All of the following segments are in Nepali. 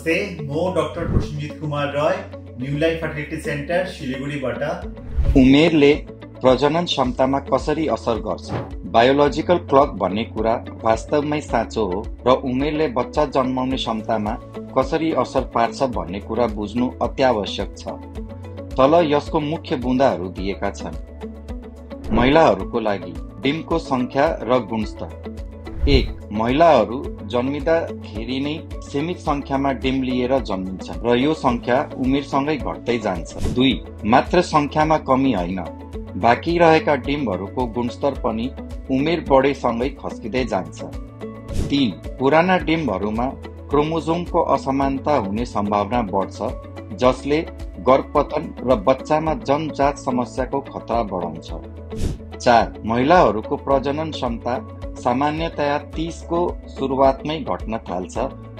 नमस्ते, म doctor Prasanjit Kumar Rai, new life fertility centre सिलिगुडीबाट। उमेरले प्रजनन क्षमतामा कसरी असर गर्छ? बायोलोजिकल क्लक भन्ने कुरा वास्तवमै साँचो हो र उमेरले बच्चा जन्माउने क्षमतामा कसरी असर पार्छ भन्ने कुरा बुझ्नु अत्यावश्यक छ। तल यसको मुख्य बुँदाहरू दिएका छन्। महिलाहरूको लागि डिम्बको संख्या र गुणस्तर। 1. महिलाहरू जन्मिँदाखेरि नै सीमित संख्यामा डिम्ब लिएर जन्मिन्छन् र यो संख्या उमेरसँगै घट्दै जान्छ। 2. मात्र संख्यामा कमी होइन, बाँकी रहेका डिम्बहरूको गुणस्तर पनि उमेर बढेसँगै खस्किँदै जान्छ। 3. पुराना डिम्बहरूमा क्रोमोजोमको असमानता हुने सम्भावना बढ्छ, जसले गर्भपतन र बच्चामा जन्मजात समस्याको खतरा बढाउँछ। 4. महिलाहरूको प्रजनन क्षमता सामान्यतया 30 को सुरुवातमै घट्न थाल्छ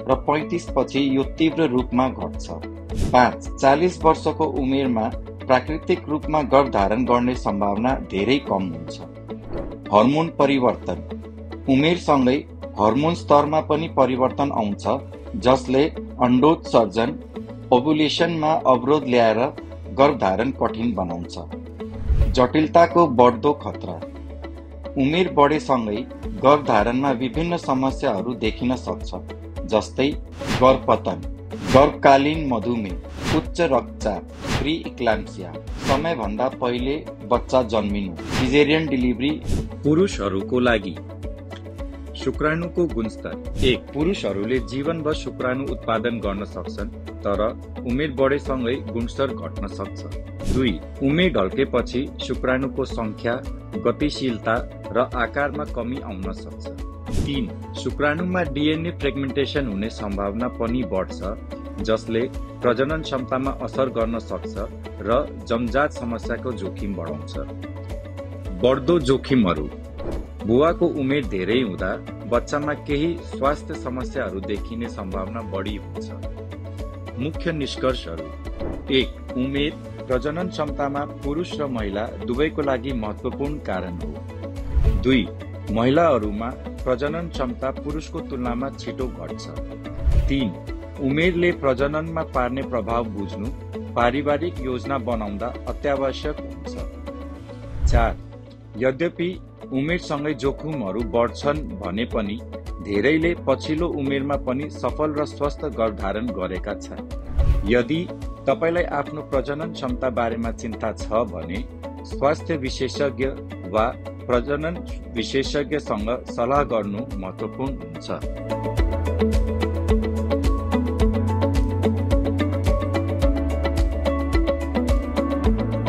र 35 पछि यो तीव्र रूपमा घट्छ। 5. 40 वर्षको उमेरमा प्राकृतिक रूपमा गर्भधारण गर्ने सम्भावना धेरै कम हुन्छ। हर्मोन परिवर्तन। उमेरसँगै हर्मोन स्तरमा पनि परिवर्तन आउँछ, जसले अण्डोत्सर्जन ओभुलेसनमा अवरोध ल्याएर गर्भधारण कठिन बनाउँछ। जटिलताको बढ्दो खतरा। उमेर बढेसँगै गर्भधारणमा विभिन्न समस्याहरू देखिन सक्छ, जस्तै गर्भपतन, गर्भकालीन मधुमेह, उच्च रक्तचाप, प्री इक्लाम्सिया, समयभन्दा पहिले बच्चा जन्मिनु, सिजेरियन डिलिभरी। पुरुषहरूको लागि शुक्राणुको गुणस्तर। 1. पुरुषहरूले जीवनभर शुक्राणु उत्पादन गर्न सक्छन्, तर उमेर बढेसँगै गुणस्तर घट्न सक्छ। 2. उमेर ढल्केपछि शुक्राणुको संख्या, गतिशीलता र आकारमा कमी आउन सक्छ। 3. शुक्राणुमा डीएनए फ्रेगमेन्टेसन हुने सम्भावना पनि बढ्छ, जसले प्रजनन क्षमतामा असर गर्न सक्छ र जन्मजात समस्याको जोखिम बढाउँछ। बढ्दो जोखिमहरू। बुवाको उमेर धेरै हुँदा बच्चामा केही स्वास्थ्य समस्याहरू देखिने सम्भावना बढी हुन्छ। मुख्य निष्कर्षहरू। 1. उमेर प्रजनन क्षमतामा पुरुष र महिला दुवैको लागि महत्त्वपूर्ण कारण हो। 2. महिलाहरूमा प्रजनन क्षमता पुरुषको तुलनामा छिटो घट्छ। 3. उमेरले प्रजननमा पार्ने प्रभाव बुझ्नु पारिवारिक योजना बनाउँदा अत्यावश्यक हुन्छ। 4. यद्यपि उमेरसँगै जोखिमहरू बढ्छन् भने पनि धेरैले पछिल्लो उमेरमा पनि सफल र स्वस्थ गर्भधारण गरेका छन्। यदि तपाईलाई आफ्नो प्रजनन क्षमता बारेमा चिन्ता छ भने स्वास्थ्य विशेषज्ञ वा प्रजनन विशेषज्ञसँग सल्लाह गर्नु महत्त्वपूर्ण हुन्छ।